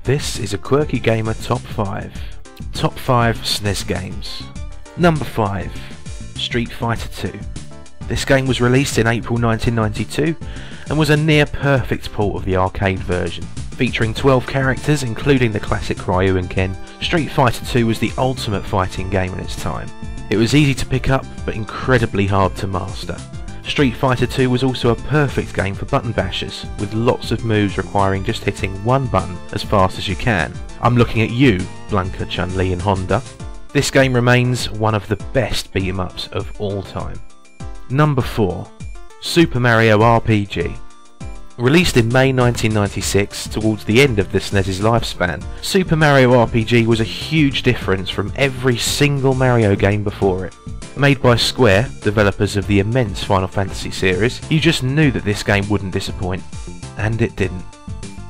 This is a Quirky Gamer Top 5. Top 5 SNES games. Number 5. Street Fighter 2. This game was released in April 1992 and was a near perfect port of the arcade version. Featuring 12 characters including the classic Ryu and Ken, Street Fighter 2 was the ultimate fighting game in its time. It was easy to pick up but incredibly hard to master. Street Fighter 2 was also a perfect game for button bashers, with lots of moves requiring just hitting one button as fast as you can. I'm looking at you, Blanka, Chun-Li and Honda. This game remains one of the best beat-em-ups of all time. Number 4. Super Mario RPG. Released in May 1996, towards the end of the SNES's lifespan, Super Mario RPG was a huge difference from every single Mario game before it. Made by Square, developers of the immense Final Fantasy series, you just knew that this game wouldn't disappoint. And it didn't.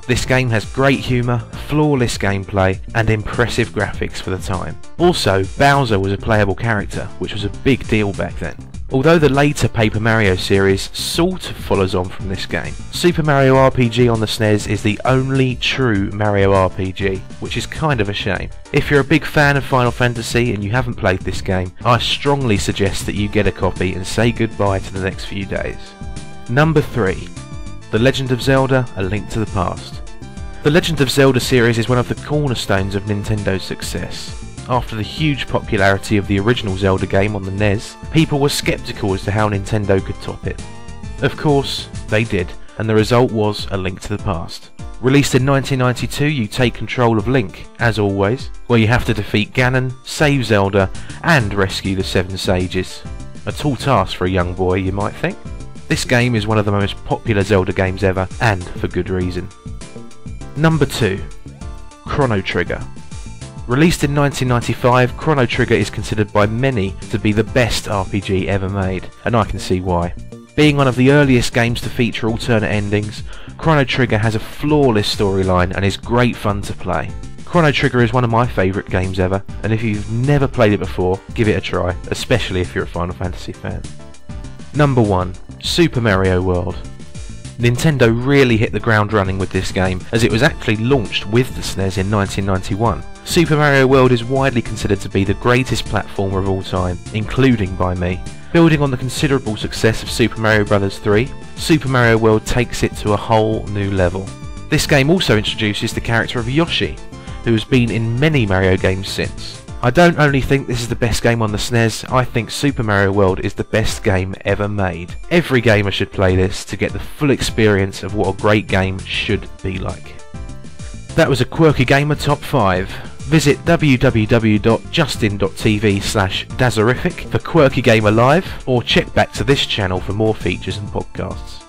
This game has great humour, flawless gameplay, and impressive graphics for the time. Also, Bowser was a playable character, which was a big deal back then. Although the later Paper Mario series sort of follows on from this game, Super Mario RPG on the SNES is the only true Mario RPG, which is kind of a shame. If you're a big fan of Final Fantasy and you haven't played this game, I strongly suggest that you get a copy and say goodbye to the next few days. Number 3. The Legend of Zelda: A Link to the Past. The Legend of Zelda series is one of the cornerstones of Nintendo's success. After the huge popularity of the original Zelda game on the NES, people were skeptical as to how Nintendo could top it. Of course, they did, and the result was A Link to the Past. Released in 1992, you take control of Link, as always, where you have to defeat Ganon, save Zelda, and rescue the 7 Sages. A tall task for a young boy, you might think. This game is one of the most popular Zelda games ever, and for good reason. Number 2. Chrono Trigger. Released in 1995, Chrono Trigger is considered by many to be the best RPG ever made, and I can see why. Being one of the earliest games to feature alternate endings, Chrono Trigger has a flawless storyline and is great fun to play. Chrono Trigger is one of my favourite games ever, and if you've never played it before, give it a try, especially if you're a Final Fantasy fan. Number 1. Super Mario World. Nintendo really hit the ground running with this game, as it was actually launched with the SNES in 1991. Super Mario World is widely considered to be the greatest platformer of all time, including by me. Building on the considerable success of Super Mario Bros. 3, Super Mario World takes it to a whole new level. This game also introduces the character of Yoshi, who has been in many Mario games since. I don't only think this is the best game on the SNES, I think Super Mario World is the best game ever made. Every gamer should play this to get the full experience of what a great game should be like. That was a Quirky Gamer Top 5. Visit www.justin.tv/Dazerific for Quirky Gamer Live, or check back to this channel for more features and podcasts.